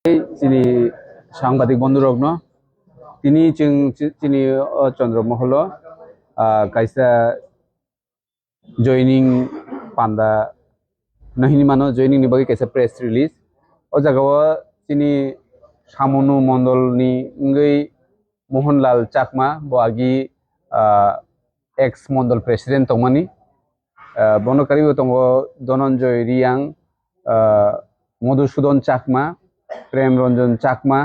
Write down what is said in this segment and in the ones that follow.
যিনি সাংবাদিক বন্ধুরগ্ন তিনি চন্দ্রমহল কাইসা জয়নিং পান্ডা নহিনী মানো joining ni bagi kaisa press release o jagao তিনি সামনু মন্ডলনি ngei Mohanlal Chakma boagi ex Mandal president tongmani বনকারিও tongo ধনঞ্জয় রিয়াং মধুসূদন চাকমা প্রেম রঞ্জন চাকমা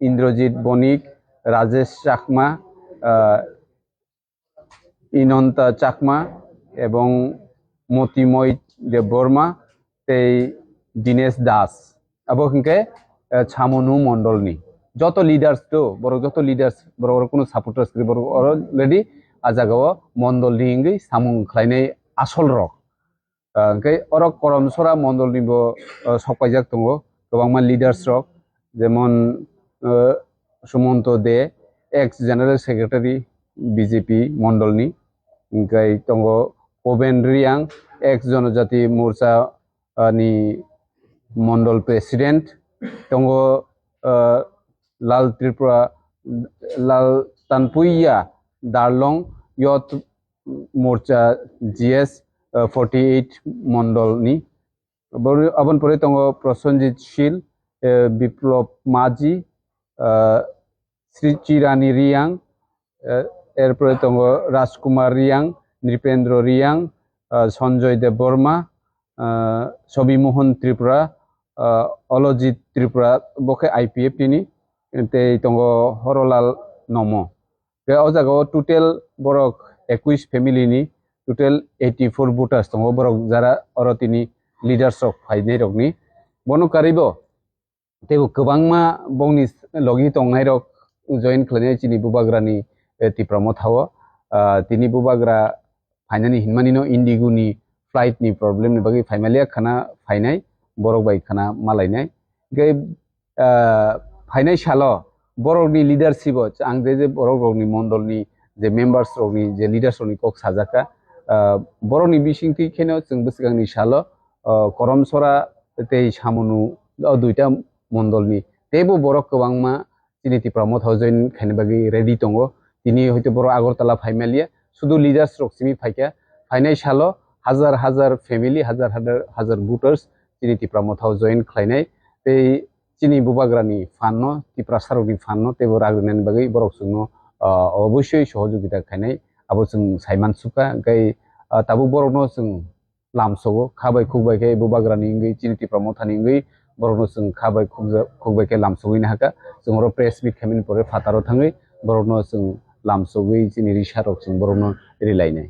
ইন্দ্রজিৎ বণিক রাজেশ চাকমা ইনন্তা চাকমা এবং মতিময় দেববর্মা এই দীনেশ দাস এবং ছামনু মন্ডলনি যত লিডার্স তো বড় যত লিডার্স বড় বড় কোনো সাপোর্টার্স বড় অলরেডি আজাগাও মন্ডলনি ইংগি সামুং খাইনাই আসল রক অরক করমসরা মন্ডলনিবো সপাইজাক দङ गोबांमा লিডার্স রক যেমন সুমন্ত দে এক্স জেনারেল সেক্রেটারি বিজেপি মন্ডলনি ओमफ्राय दङ पबेन रियां एक्स जनजाति मोर्चा नि मण्डल प्रेसिडेंट दङ लाल त्रिपुरा लाल तानपुइया दारलं यत मोर्चा जीएस 48 मण्डलनि अबन परे दङ प्रसन्जित शील বিপ্লব মাঝি শ্রী চিরানি রিয়াং এরপরে দङ রাজকুমার রিয়াং নৃপেন্দ্র রিয়াং সঞ্জয় দেববর্মা ছবিমোহন ত্রিপুরা অলজিত ত্রিপুরা বকে আইপিএফ তিনি দङ হরলাল নম बे জায়গায় টোটাল বরক 21 ফ্যামিলিনি টোটাল 84 ভোটার্স दङ বরক যারা অর তিনি লিডার্স অফ ফাইনাই রকনি বনকারিব তেও गोबांमा बंनि लगी तंनाय रक जয়েন खालामनाय चिनि बुबाग्रानि तिप्रमो थावो तिनि बुबाग्रा फाइनानि हिनमानिनो इंडिगोनि फ्लाइटनि प्रब्लेमनि बागै फाइमालिया खाना फाइनाय बरक बाय खाना मालायनाय गै फाइनाय सालो बरकनि लिडारशिप आं जे बरक रकनि मण्डलनि जे मेम्बार्स रकनि जे लिडार्स रकनि कक साजाका बरकनि बिसिंथि खेनो जों बोसिगांनि सालो करमसरा ते सामनु दुइटा मण्डलनि तेबो बरक गोबांमा चिनि तिप्रमो थाव जয়েন खायनो बागै रेडि दङ তিনি হয়তো বড় আগরতলা ফাইমালিয়া শুধু লিডার্স রকসিমি ফাইকা ফাইনাই সালো হাজার হাজার ফ্যামিলি হাজার হাজার হাজার ভোটার্স তিনি তিপ্রামথাও জয়েন খাইনাই এই চিনি বুবাগ্রানি ফান্ন তিপ্রাসারনি ফান্ন তেবো রাগনানি বাগৈ বরক সুনো অবশ্যই সহযোগিতা খাইনাই আবো जों সাইমান সুকা গাই তাবু বরকনো जों লামসগো খাবাই খুবাইকে বুবাগ্রানি গৈ চিনি তিপ্রামথানি গৈ বরকনো जों খাবাই খুবাইকে লামসগৈনা হাকা जों रो প্রেস মিট খামিন পরে ফাতারো थाङै बरकनो जों लामसगै चिनि रिसारक जों बरकनो रिलायनाय